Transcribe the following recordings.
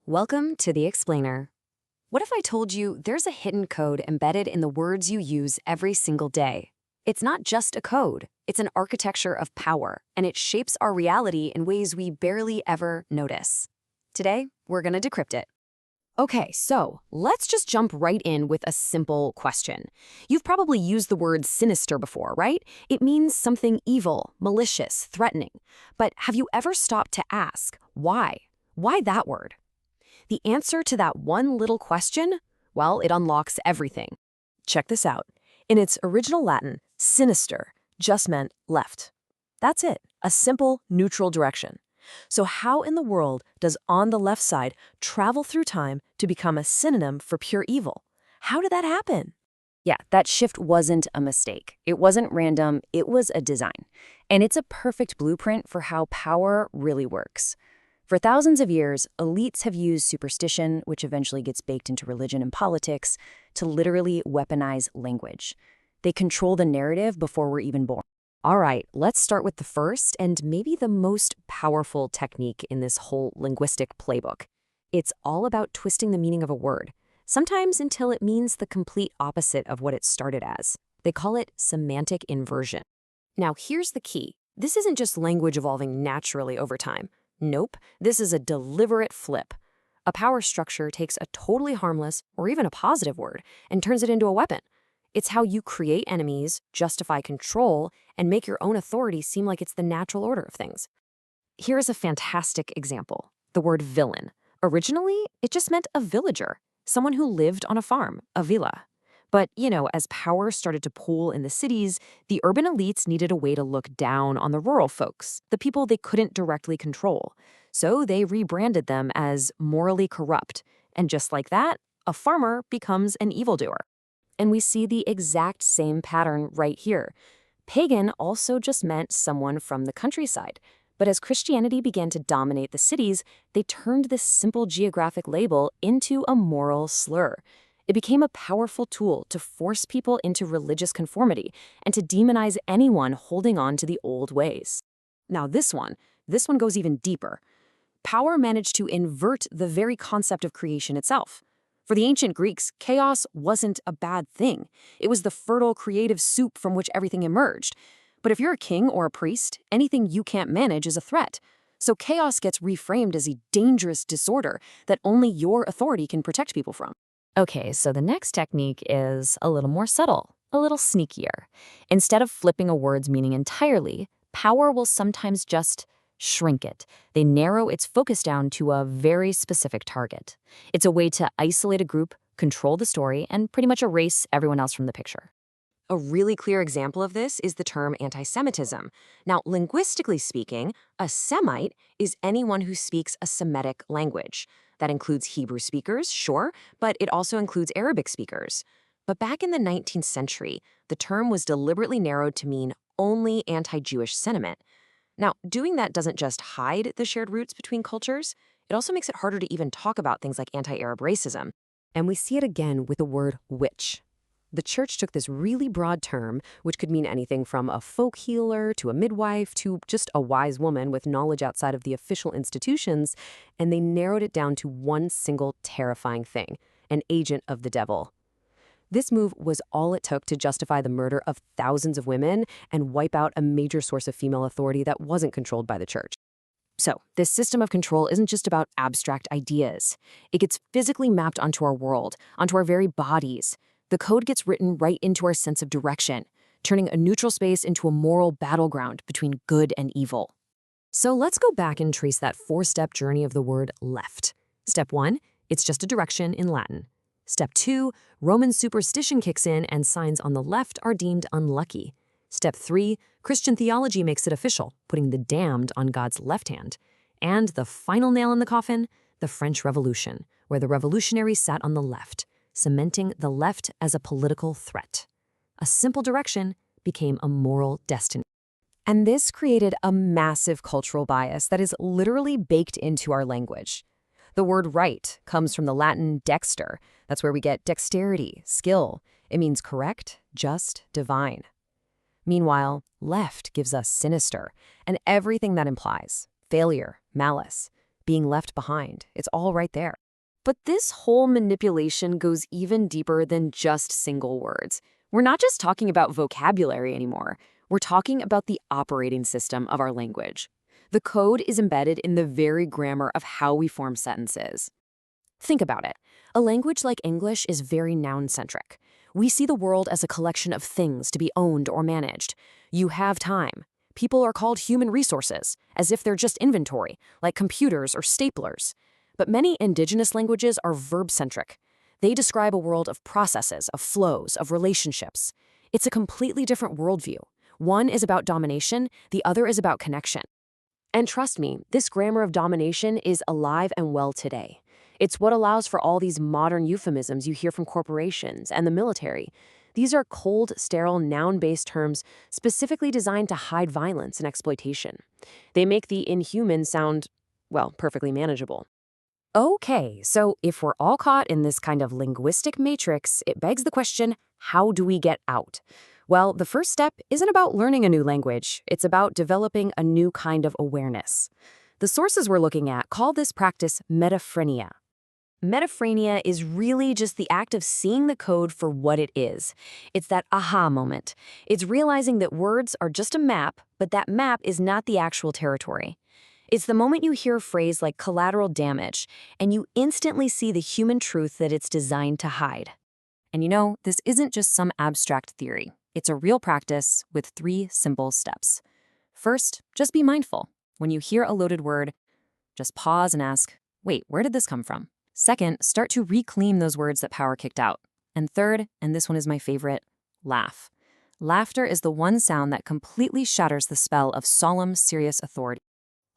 Welcome to The Explainer. What if I told you there's a hidden code embedded in the words you use every single day? It's not just a code, it's an architecture of power, and it shapes our reality in ways we barely ever notice. Today, we're going to decrypt it. Okay, so let's just jump right in with a simple question. You've probably used the word sinister before, right? It means something evil, malicious, threatening. But have you ever stopped to ask, why? Why that word? The answer to that one little question? Well, it unlocks everything. Check this out. In its original Latin, sinister just meant left. That's it, a simple, neutral direction. So how in the world does on the left side travel through time to become a synonym for pure evil? How did that happen? Yeah, that shift wasn't a mistake. It wasn't random, it was a design. And it's a perfect blueprint for how power really works. For thousands of years, elites have used superstition, which eventually gets baked into religion and politics, to literally weaponize language. They control the narrative before we're even born. All right, let's start with the first and maybe the most powerful technique in this whole linguistic playbook. It's all about twisting the meaning of a word, sometimes until it means the complete opposite of what it started as. They call it semantic inversion. Now, here's the key. This isn't just language evolving naturally over time. Nope, this is a deliberate flip. A power structure takes a totally harmless or even a positive word and turns it into a weapon. It's how you create enemies, justify control, and make your own authority seem like it's the natural order of things. Here's a fantastic example. The word villain. Originally, it just meant a villager, someone who lived on a farm, a villa. But, as power started to pool in the cities, the urban elites needed a way to look down on the rural folks, the people they couldn't directly control. So they rebranded them as morally corrupt. And just like that, a farmer becomes an evildoer. And we see the exact same pattern right here. Pagan also just meant someone from the countryside. But as Christianity began to dominate the cities, they turned this simple geographic label into a moral slur. It became a powerful tool to force people into religious conformity and to demonize anyone holding on to the old ways. Now this one goes even deeper. Power managed to invert the very concept of creation itself. For the ancient Greeks, chaos wasn't a bad thing. It was the fertile, creative soup from which everything emerged. But if you're a king or a priest, anything you can't manage is a threat. So chaos gets reframed as a dangerous disorder that only your authority can protect people from. Okay, so the next technique is a little more subtle, a little sneakier. Instead of flipping a word's meaning entirely, power will sometimes just shrink it. They narrow its focus down to a very specific target. It's a way to isolate a group, control the story, and pretty much erase everyone else from the picture. A really clear example of this is the term anti-Semitism. Now, linguistically speaking, a Semite is anyone who speaks a Semitic language. That includes Hebrew speakers, sure, but it also includes Arabic speakers. But back in the 19th century, the term was deliberately narrowed to mean only anti-Jewish sentiment. Now, doing that doesn't just hide the shared roots between cultures, it also makes it harder to even talk about things like anti-Arab racism. And we see it again with the word witch. The church took this really broad term, which could mean anything from a folk healer to a midwife to just a wise woman with knowledge outside of the official institutions, and they narrowed it down to one single terrifying thing, an agent of the devil. This move was all it took to justify the murder of thousands of women and wipe out a major source of female authority that wasn't controlled by the church. So, this system of control isn't just about abstract ideas. It gets physically mapped onto our world, onto our very bodies. The code gets written right into our sense of direction, turning a neutral space into a moral battleground between good and evil. So let's go back and trace that four-step journey of the word left. Step 1, it's just a direction in Latin. Step 2, Roman superstition kicks in and signs on the left are deemed unlucky. Step 3, Christian theology makes it official, putting the damned on God's left hand. And the final nail in the coffin, the French Revolution, where the revolutionaries sat on the left, cementing the left as a political threat. A simple direction became a moral destiny. And this created a massive cultural bias that is literally baked into our language. The word right comes from the Latin dexter. That's where we get dexterity, skill. It means correct, just, divine. Meanwhile, left gives us sinister and everything that implies failure, malice. being left behind. It's all right there. But this whole manipulation goes even deeper than just single words. We're not just talking about vocabulary anymore. We're talking about the operating system of our language. The code is embedded in the very grammar of how we form sentences. Think about it. A language like English is very noun-centric. We see the world as a collection of things to be owned or managed. You have time. People are called human resources, as if they're just inventory, like computers or staplers. But many indigenous languages are verb-centric. They describe a world of processes, of flows, of relationships. It's a completely different worldview. One is about domination, the other is about connection. And trust me, this grammar of domination is alive and well today. It's what allows for all these modern euphemisms you hear from corporations and the military. These are cold, sterile, noun-based terms specifically designed to hide violence and exploitation. They make the inhuman sound, well, perfectly manageable. Okay, so if we're all caught in this kind of linguistic matrix, it begs the question, how do we get out? Well, the first step isn't about learning a new language. It's about developing a new kind of awareness. The sources we're looking at call this practice metaphrenia. Metaphrenia is really just the act of seeing the code for what it is. It's that aha moment. It's realizing that words are just a map, but that map is not the actual territory. It's the moment you hear a phrase like collateral damage, and you instantly see the human truth that it's designed to hide. And you know, this isn't just some abstract theory. It's a real practice with 3 simple steps. First, just be mindful. When you hear a loaded word, just pause and ask, wait, where did this come from? Second, start to reclaim those words that power kicked out. And third, and this one is my favorite, laugh. Laughter is the one sound that completely shatters the spell of solemn, serious authority.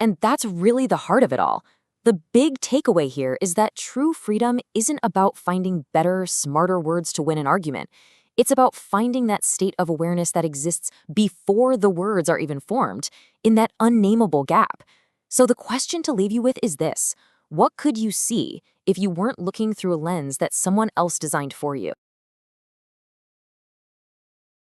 And that's really the heart of it all. The big takeaway here is that true freedom isn't about finding better, smarter words to win an argument. It's about finding that state of awareness that exists before the words are even formed, in that unnameable gap. So the question to leave you with is this: what could you see if you weren't looking through a lens that someone else designed for you?